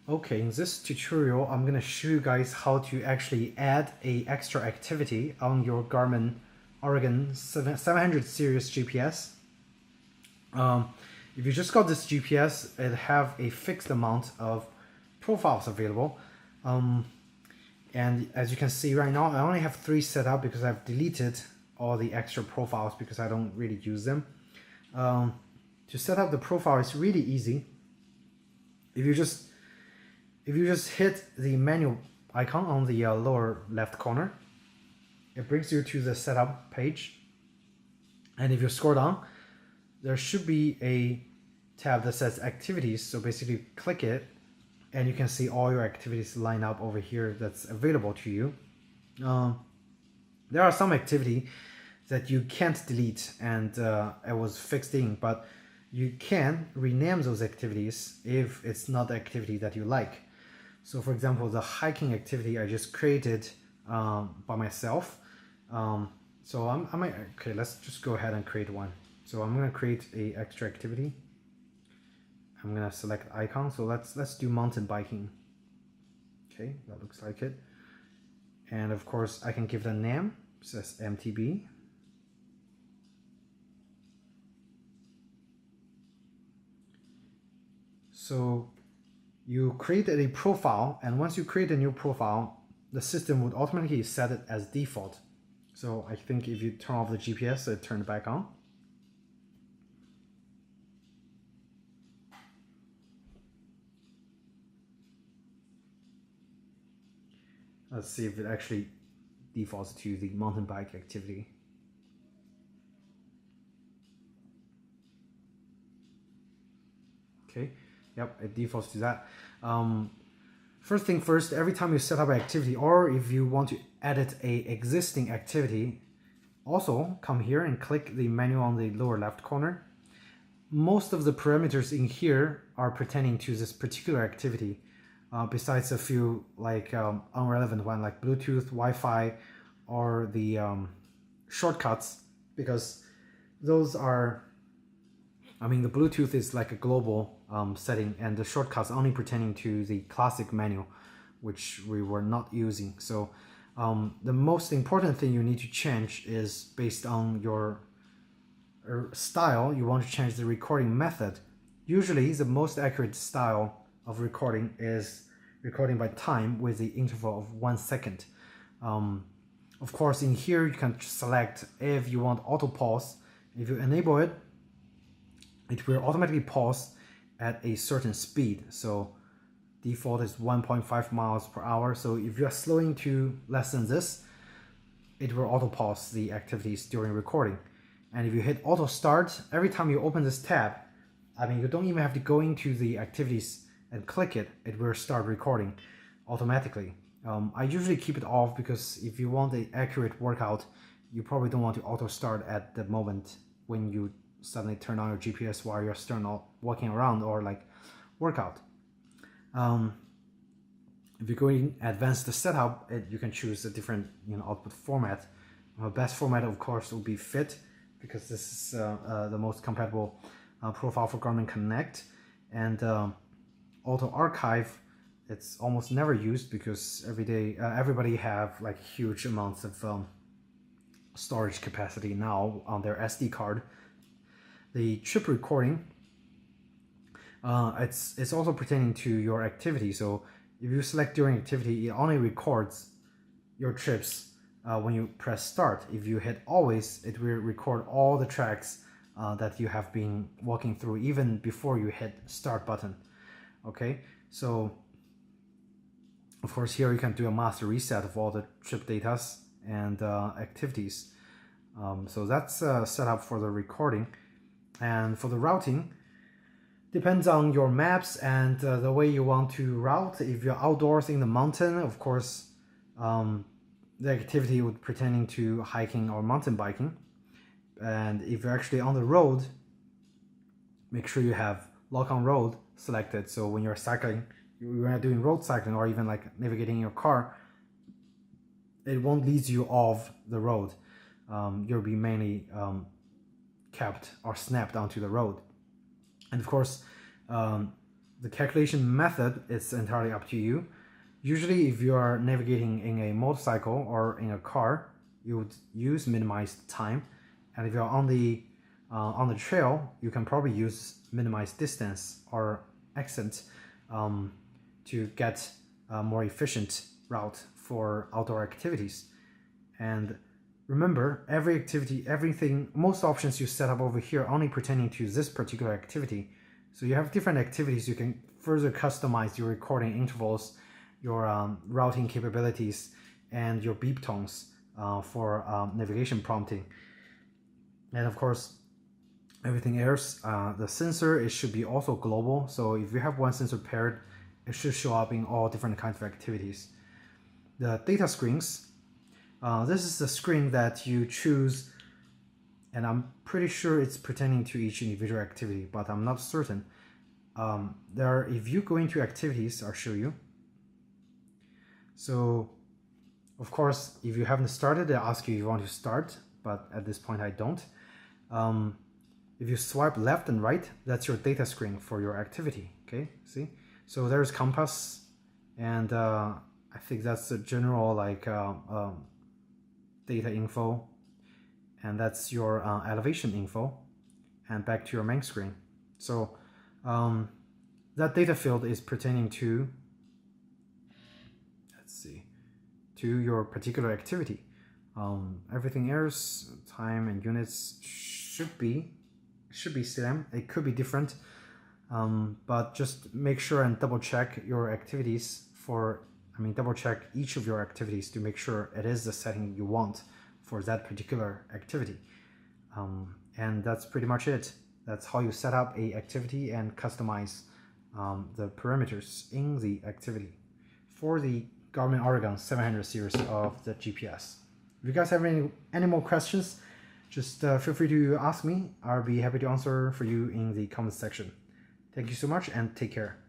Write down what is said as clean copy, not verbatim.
Okay, in this tutorial, I'm gonna show you guys how to actually add a extra activity on your Garmin Oregon 700 series GPS. If you just got this GPS, it have a fixed amount of profiles available. And as you can see right now, I only have 3 set up because I've deleted all the extra profiles because I don't really use them. To set up the profile is really easy. If you just hit the menu icon on the lower left corner, it brings you to the setup page. And if you scroll down, there should be a tab that says activities. So basically click it and you can see all your activities line up over here that's available to you. There are some activity that you can't delete and it was fixed in, but you can rename those activities if it's not the activity that you like. So for example, the hiking activity I just created by myself. Okay, let's just go ahead and create one. So I'm gonna create a extra activity. I'm gonna select icon. So let's do mountain biking. Okay, that looks like it. And of course I can give it a name. It says MTB. So you created a profile, and once you create a new profile, the system would automatically set it as default. So I think if you turn off the GPS, it turned back on. Let's see if it actually defaults to the mountain bike activity. Okay, yep, it defaults to that. First thing first, every time you set up an activity, or if you want to edit a existing activity, also come here and click the menu on the lower left corner. Most of the parameters in here are pertaining to this particular activity, besides a few like unrelevant one like Bluetooth, Wi-Fi, or the shortcuts, because those are, I mean, the Bluetooth is like a global setting, and the shortcuts only pertaining to the classic menu, which we were not using. So the most important thing you need to change is based on your style. You want to change the recording method. Usually the most accurate style of recording is recording by time with the interval of 1 second. Of course, in here you can select if you want auto pause. If you enable it, it will automatically pause at a certain speed. So default is 1.5 miles per hour. So if you are slowing to less than this, it will auto pause the activities during recording. And if you hit auto start, every time you open this tab, I mean, you don't even have to go into the activities and click it, it will start recording automatically. I usually keep it off because if you want an accurate workout, you probably don't want to auto start at the moment when you suddenly turn on your GPS while you're still walking around or like workout. If you're going advanced setup, you can choose a different output format. Best format, of course, will be fit, because this is the most compatible profile for Garmin Connect. And auto archive, it's almost never used because everybody have like huge amounts of storage capacity now on their SD card. The trip recording, it's also pertaining to your activity. So if you select during activity, it only records your trips when you press start. If you hit always, it will record all the tracks that you have been walking through even before you hit start button. Okay, so of course here you can do a master reset of all the trip datas and activities. So that's set up for the recording. And for the routing, depends on your maps and the way you want to route. If you're outdoors in the mountain, of course, the activity would pertaining to hiking or mountain biking. And if you're actually on the road, make sure you have lock on road selected. So when you're cycling, you're doing road cycling or even like navigating your car, it won't lead you off the road. You'll be mainly kept or snapped onto the road. And of course, The calculation method is entirely up to you. Usually, if you are navigating in a motorcycle or in a car, you would use minimized time, and if you're on the trail, you can probably use minimized distance or accent to get a more efficient route for outdoor activities. And remember, every activity, everything, most options you set up over here are only pertaining to this particular activity. So you have different activities. You can further customize your recording intervals, your routing capabilities, and your beep tones for navigation prompting. And of course, everything else, the sensor, it should be also global. So if you have one sensor paired, it should show up in all different kinds of activities. The data screens, this is the screen that you choose, and I'm pretty sure it's pertaining to each individual activity, but I'm not certain. If you go into activities, I'll show you. So, of course, if you haven't started, they'll ask you if you want to start, but at this point I don't. If you swipe left and right, that's your data screen for your activity, okay? See? So there's compass, and I think that's the general data info, and that's your elevation info, and back to your main screen. So that data field is pertaining to, to your particular activity. Everything else, time and units should be same. It could be different, but just make sure and double check your activities double check each of your activities to make sure it is the setting you want for that particular activity. And that's pretty much it. That's how you set up a activity and customize the parameters in the activity for the Garmin Oregon 700 series of the GPS. If you guys have any more questions, just feel free to ask me. I'll be happy to answer for you in the comment section. Thank you so much and take care.